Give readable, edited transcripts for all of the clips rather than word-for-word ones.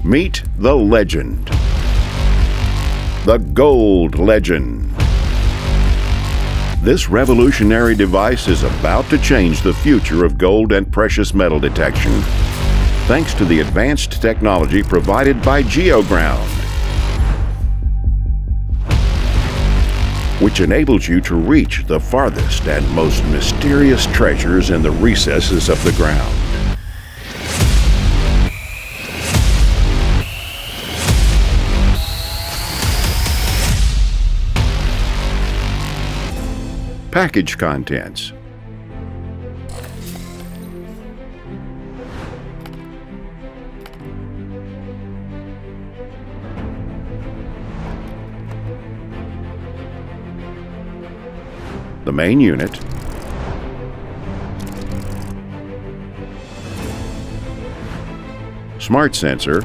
Meet the legend. The Gold Legend. This revolutionary device is about to change the future of gold and precious metal detection, thanks to the advanced technology provided by Geoground, which enables you to reach the farthest and most mysterious treasures in the recesses of the ground. Package contents. The main unit, smart sensor,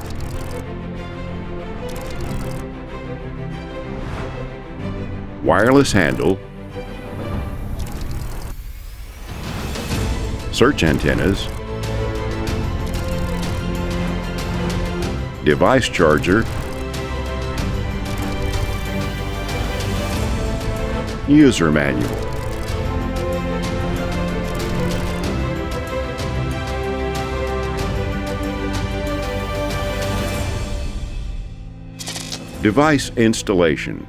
wireless handle, search antennas, device charger, user manual. Device installation.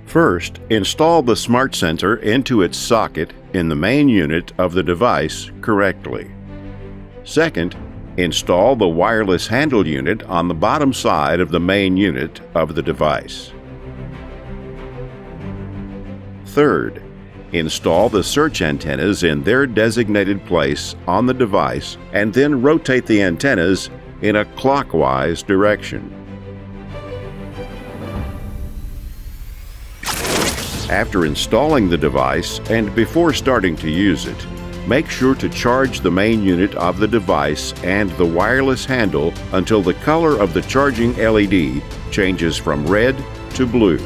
First, install the smart sensor into its socket in the main unit of the device correctly. Second, install the wireless handle unit on the bottom side of the main unit of the device. Third, install the search antennas in their designated place on the device and then rotate the antennas in a clockwise direction. After installing the device and before starting to use it, make sure to charge the main unit of the device and the wireless handle until the color of the charging LED changes from red to blue.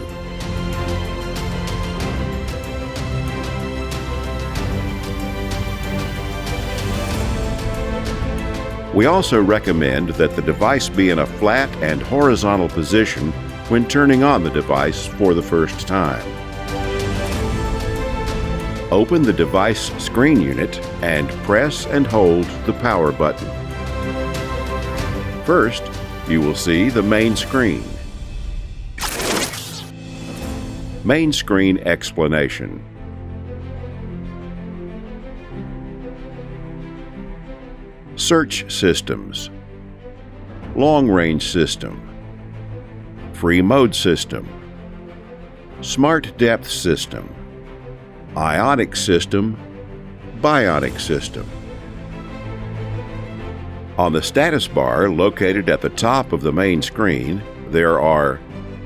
We also recommend that the device be in a flat and horizontal position when turning on the device for the first time. Open the device screen unit and press and hold the power button. First, you will see the main screen. Main screen explanation. Search systems. Long range system. Free mode system. Smart depth system. Ionic system, bionic system. On the status bar located at the top of the main screen, there are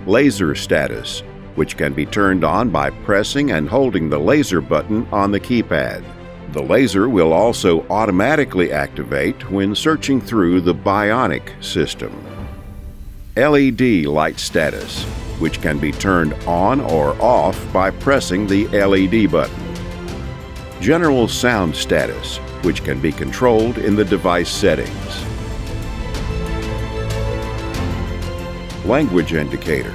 laser status, which can be turned on by pressing and holding the laser button on the keypad. The laser will also automatically activate when searching through the bionic system. LED light status, which can be turned on or off by pressing the LED button. General sound status, which can be controlled in the device settings. Language indicator.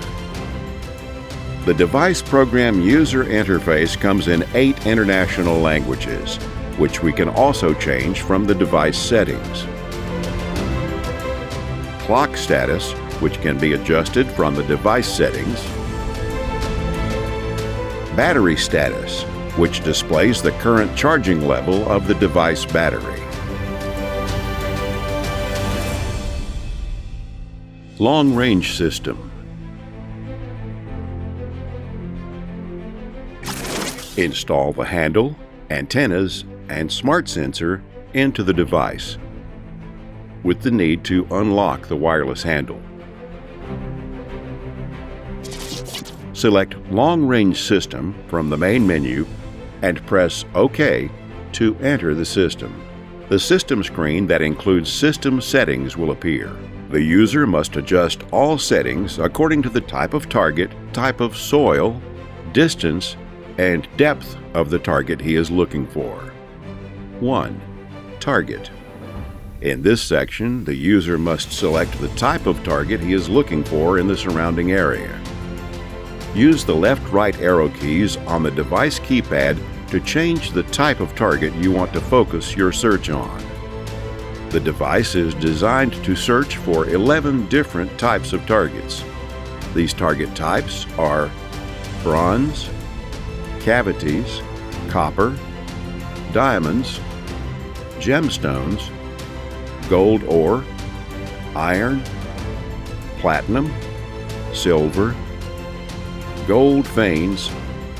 The device program user interface comes in 8 international languages, which we can also change from the device settings. Clock status, which can be adjusted from the device settings. Battery status, which displays the current charging level of the device battery. Long range system. Install the handle, antennas, and smart sensor into the device, with the need to unlock the wireless handle. Select Long Range System from the main menu and press OK to enter the system. The system screen that includes system settings will appear. The user must adjust all settings according to the type of target, type of soil, distance, and depth of the target he is looking for. 1. Target. In this section, the user must select the type of target he is looking for in the surrounding area. Use the left-right arrow keys on the device keypad to change the type of target you want to focus your search on. The device is designed to search for 11 different types of targets. These target types are bronze, cavities, copper, diamonds, gemstones, gold ore, iron, platinum, silver, gold veins,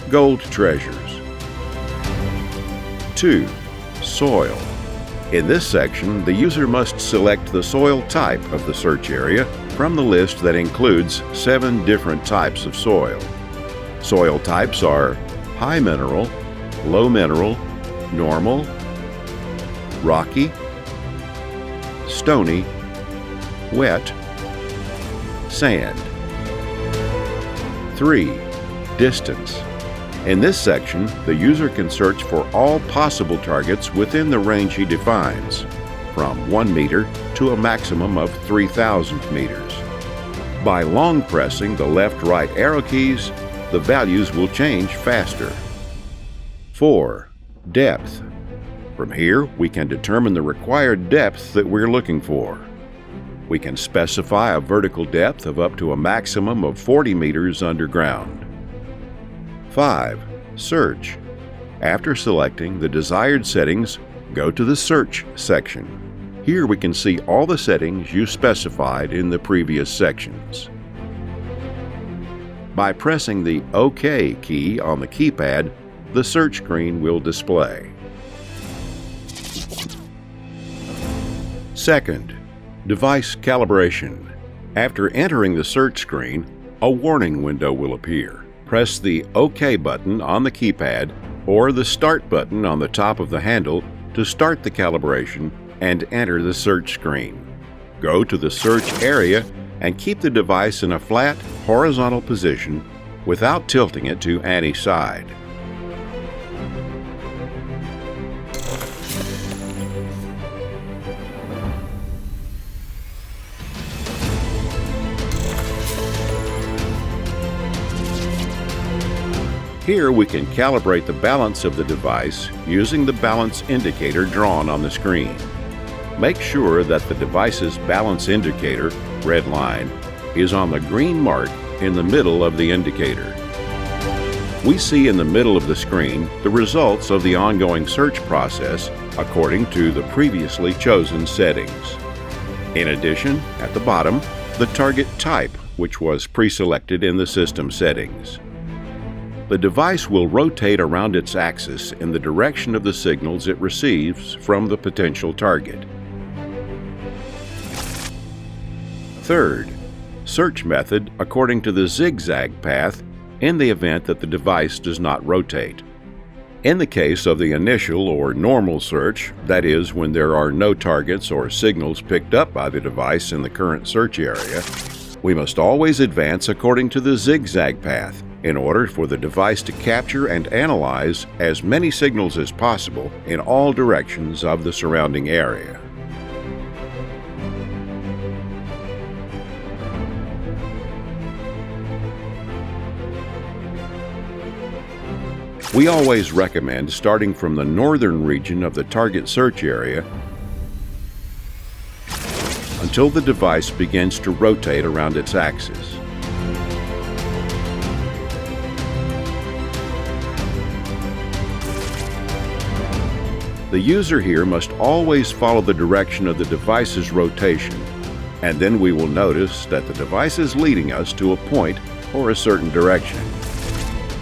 gold treasures. 2. Soil. In this section, the user must select the soil type of the search area from the list that includes 7 different types of soil. Soil types are high mineral, low mineral, normal, rocky, stony, wet, sand. 3. Distance. In this section, the user can search for all possible targets within the range he defines, from 1 meter to a maximum of 3,000 meters. By long pressing the left-right arrow keys, the values will change faster. 4. Depth. From here, we can determine the required depth that we're looking for. We can specify a vertical depth of up to a maximum of 40 meters underground. 5. Search. After selecting the desired settings, go to the Search section. Here we can see all the settings you specified in the previous sections. By pressing the OK key on the keypad, the search screen will display. Second, device calibration. After entering the search screen, a warning window will appear. Press the OK button on the keypad or the Start button on the top of the handle to start the calibration and enter the search screen. Go to the search area and keep the device in a flat, horizontal position without tilting it to any side. Here we can calibrate the balance of the device using the balance indicator drawn on the screen. Make sure that the device's balance indicator, red line, is on the green mark in the middle of the indicator. We see in the middle of the screen the results of the ongoing search process according to the previously chosen settings. In addition, at the bottom, the target type, which was pre-selected in the system settings. The device will rotate around its axis in the direction of the signals it receives from the potential target. Third, search method according to the zigzag path in the event that the device does not rotate. In the case of the initial or normal search, that is, when there are no targets or signals picked up by the device in the current search area, we must always advance according to the zigzag path in order for the device to capture and analyze as many signals as possible in all directions of the surrounding area. We always recommend starting from the northern region of the target search area until the device begins to rotate around its axis. The user here must always follow the direction of the device's rotation, and then we will notice that the device is leading us to a point or a certain direction.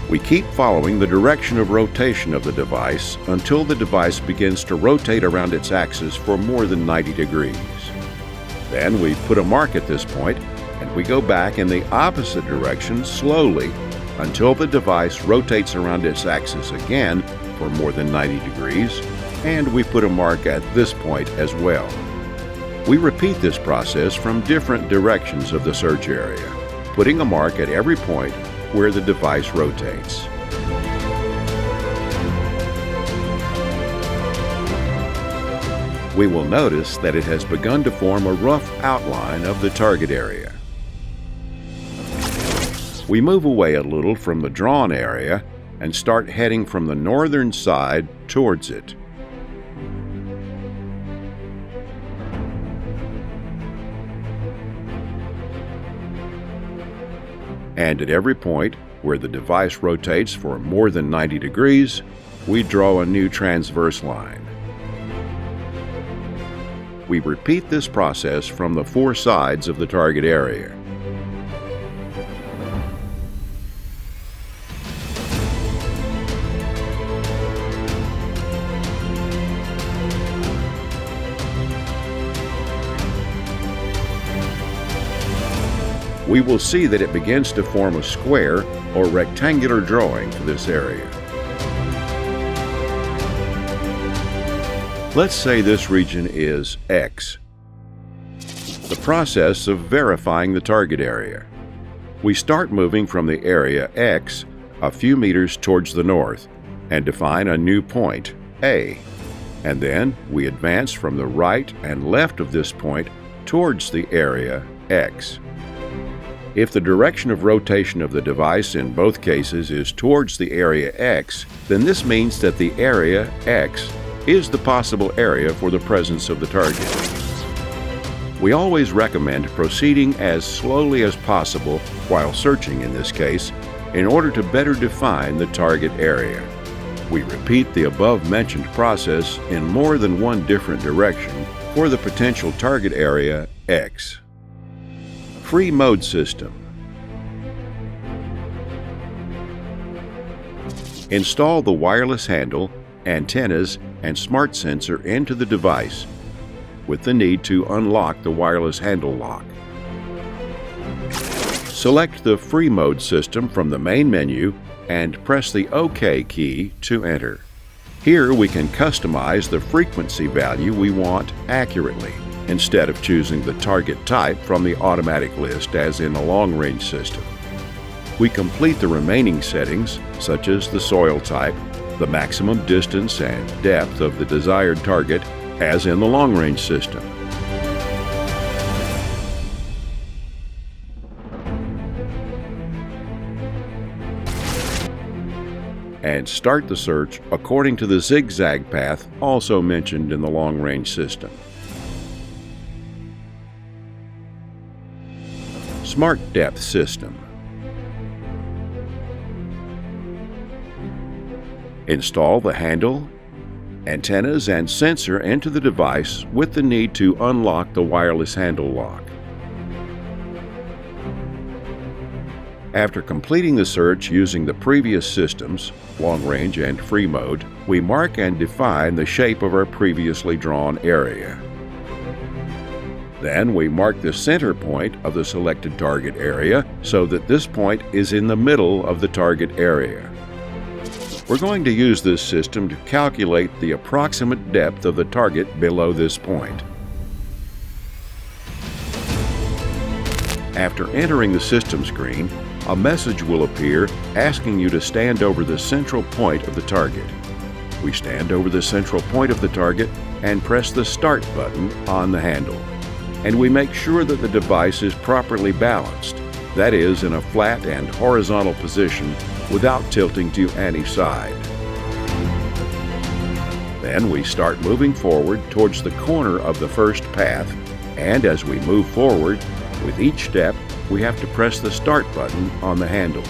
We keep following the direction of rotation of the device until the device begins to rotate around its axis for more than 90 degrees. Then we put a mark at this point, and we go back in the opposite direction slowly until the device rotates around its axis again for more than 90 degrees, and we put a mark at this point as well. We repeat this process from different directions of the search area, putting a mark at every point where the device rotates. we will notice that it has begun to form a rough outline of the target area. We move away a little from the drawn area and start heading from the northern side towards it. And at every point where the device rotates for more than 90 degrees, we draw a new transverse line. We repeat this process from the four sides of the target area. We will see that it begins to form a square or rectangular drawing for this area. Let's say this region is X. The process of verifying the target area. We start moving from the area X a few meters towards the north and define a new point, A. And then we advance from the right and left of this point towards the area X. If the direction of rotation of the device in both cases is towards the area X, then this means that the area X is the possible area for the presence of the target. We always recommend proceeding as slowly as possible while searching in this case, in order to better define the target area. We repeat the above-mentioned process in more than one different direction for the potential target area X. Free mode system. Install the wireless handle, antennas, and smart sensor into the device, with the need to unlock the wireless handle lock. Select the free mode system from the main menu and press the OK key to enter. Here we can customize the frequency value we want accurately, instead of choosing the target type from the automatic list as in the long-range system. We complete the remaining settings, such as the soil type, the maximum distance and depth of the desired target, as in the long-range system. And start the search according to the zigzag path also mentioned in the long-range system. Smart Depth System. Install the handle, antennas, and sensor into the device with the need to unlock the wireless handle lock. After completing the search using the previous systems, long range and free mode, we mark and define the shape of our previously drawn area. Then we mark the center point of the selected target area so that this point is in the middle of the target area. We're going to use this system to calculate the approximate depth of the target below this point. After entering the system screen, a message will appear asking you to stand over the central point of the target. We stand over the central point of the target and press the Start button on the handle. And we make sure that the device is properly balanced, that is, in a flat and horizontal position without tilting to any side. Then we start moving forward towards the corner of the first path, and as we move forward, with each step, we have to press the Start button on the handle.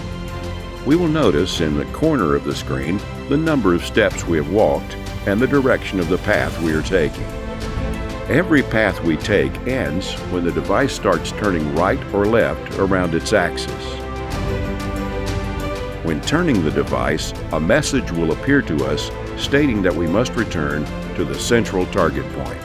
We will notice in the corner of the screen the number of steps we have walked and the direction of the path we are taking. Every path we take ends when the device starts turning right or left around its axis. When turning the device, a message will appear to us stating that we must return to the central target point.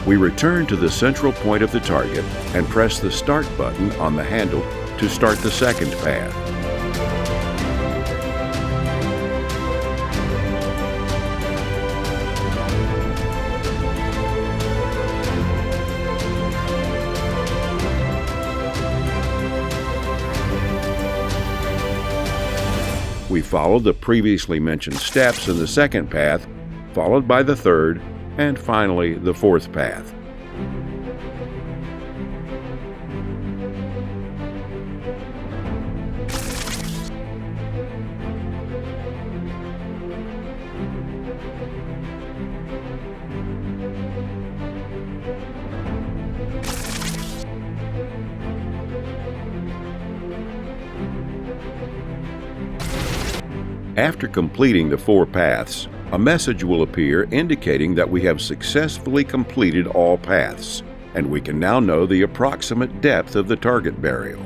We return to the central point of the target and press the Start button on the handle to start the second path. We follow the previously mentioned steps in the second path, followed by the third, and finally the fourth path. After completing the 4 paths, a message will appear indicating that we have successfully completed all paths, and we can now know the approximate depth of the target burial.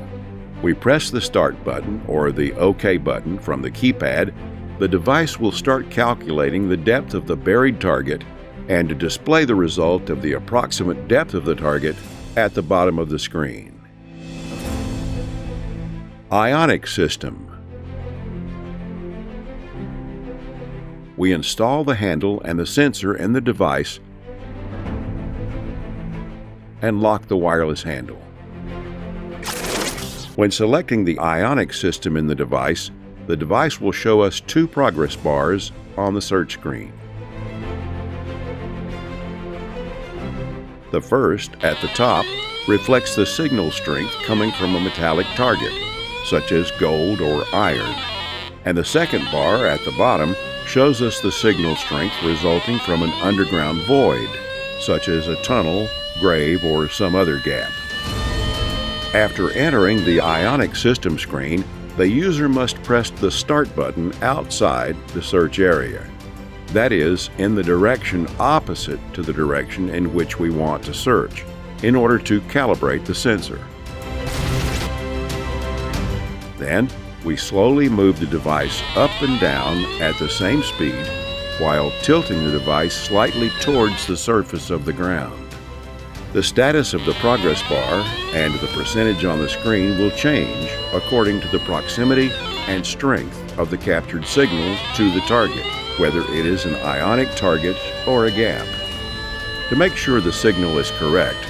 We press the Start button or the OK button from the keypad. The device will start calculating the depth of the buried target and to display the result of the approximate depth of the target at the bottom of the screen. Ionic system. We install the handle and the sensor in the device and lock the wireless handle. When selecting the ionic system in the device will show us 2 progress bars on the search screen. The first, at the top, reflects the signal strength coming from a metallic target, such as gold or iron, and the second bar at the bottom shows us the signal strength resulting from an underground void, such as a tunnel, grave, or some other gap. After entering the ionic system screen, the user must press the Start button outside the search area. That is, in the direction opposite to the direction in which we want to search, in order to calibrate the sensor. Then, we slowly move the device up and down at the same speed while tilting the device slightly towards the surface of the ground. The status of the progress bar and the percentage on the screen will change according to the proximity and strength of the captured signal to the target, whether it is an ionic target or a gap. To make sure the signal is correct,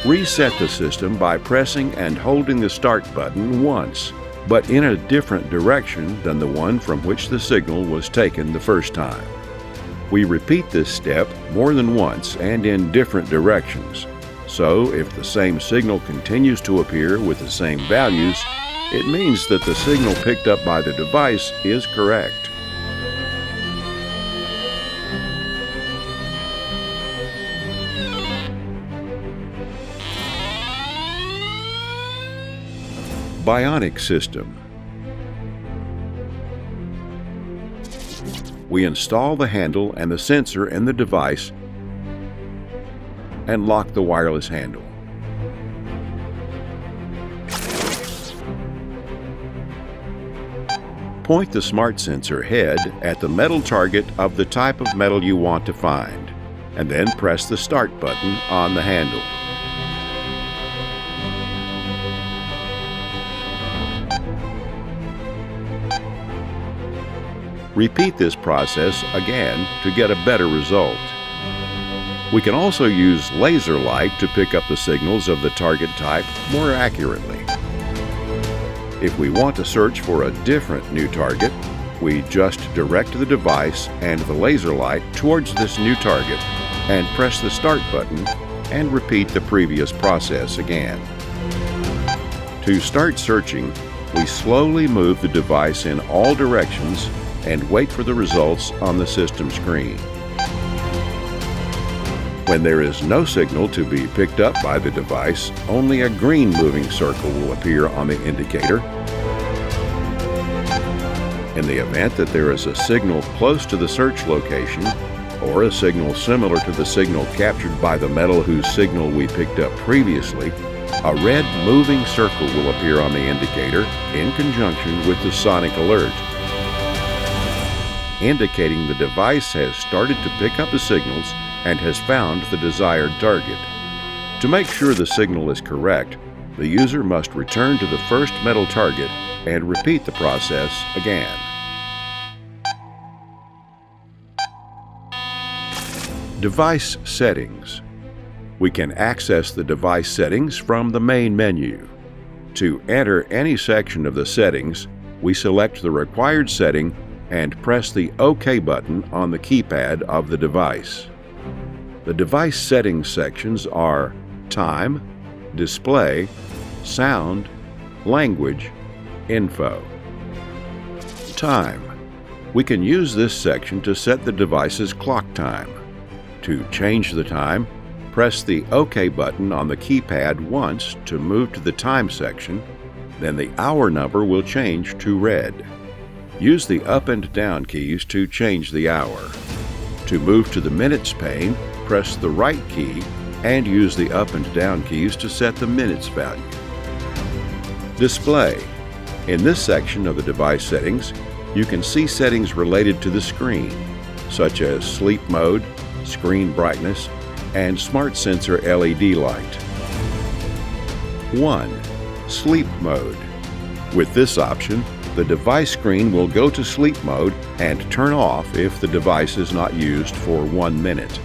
reset the system by pressing and holding the Start button once, but in a different direction than the one from which the signal was taken the first time. We repeat this step more than once and in different directions. So if the same signal continues to appear with the same values, it means that the signal picked up by the device is correct. Bionic system. We install the handle and the sensor in the device and lock the wireless handle. Point the smart sensor head at the metal target of the type of metal you want to find, and then press the Start button on the handle. Repeat this process again to get a better result. We can also use laser light to pick up the signals of the target type more accurately. If we want to search for a different new target, we just direct the device and the laser light towards this new target and press the Start button and repeat the previous process again. To start searching, we slowly move the device in all directions and wait for the results on the system screen. When there is no signal to be picked up by the device, only a green moving circle will appear on the indicator. In the event that there is a signal close to the search location, or a signal similar to the signal captured by the metal whose signal we picked up previously, a red moving circle will appear on the indicator in conjunction with the sonic alert, indicating the device has started to pick up the signals and has found the desired target. To make sure the signal is correct, the user must return to the first metal target and repeat the process again. Device settings. We can access the device settings from the main menu. To enter any section of the settings, we select the required setting and press the OK button on the keypad of the device. The device settings sections are time, display, sound, language, info. Time. We can use this section to set the device's clock time. To change the time, press the OK button on the keypad once to move to the time section, then the hour number will change to red. Use the up and down keys to change the hour. To move to the minutes pane, press the right key and use the up and down keys to set the minutes value. Display. In this section of the device settings, you can see settings related to the screen, such as sleep mode, screen brightness, and smart sensor LED light. 1. Sleep mode. With this option, the device screen will go to sleep mode and turn off if the device is not used for 1 minute.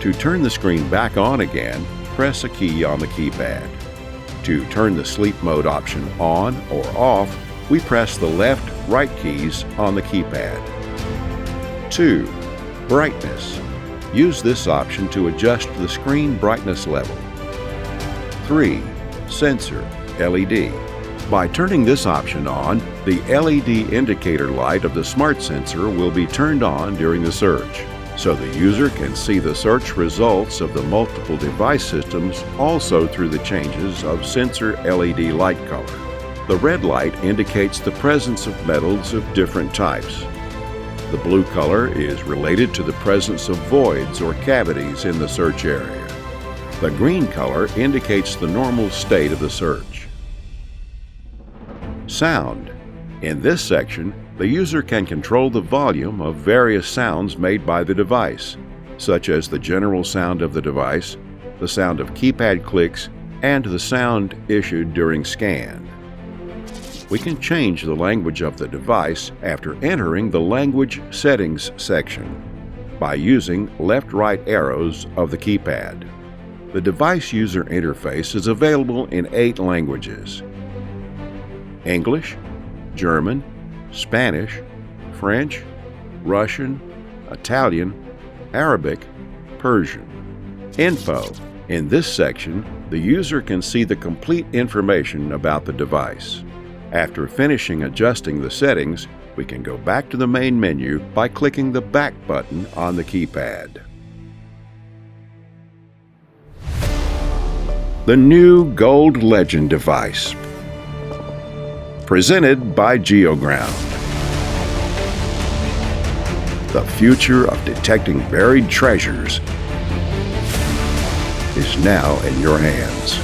To turn the screen back on again, press a key on the keypad. To turn the sleep mode option on or off, we press the left/right keys on the keypad. 2. Brightness. Use this option to adjust the screen brightness level. 3. Sensor LED. By turning this option on, the LED indicator light of the smart sensor will be turned on during the search, so the user can see the search results of the multiple device systems also through the changes of sensor LED light color. The red light indicates the presence of metals of different types. The blue color is related to the presence of voids or cavities in the search area. The green color indicates the normal state of the search. Sound. In this section, the user can control the volume of various sounds made by the device, such as the general sound of the device, the sound of keypad clicks, and the sound issued during scan. We can change the language of the device after entering the Language Settings section by using left-right arrows of the keypad. The device user interface is available in 8 languages: English, German, Spanish, French, Russian, Italian, Arabic, Persian. Info. In this section, the user can see the complete information about the device. After finishing adjusting the settings, we can go back to the main menu by clicking the back button on the keypad. The new Gold Legend device. Presented by Geoground. The future of detecting buried treasures is now in your hands.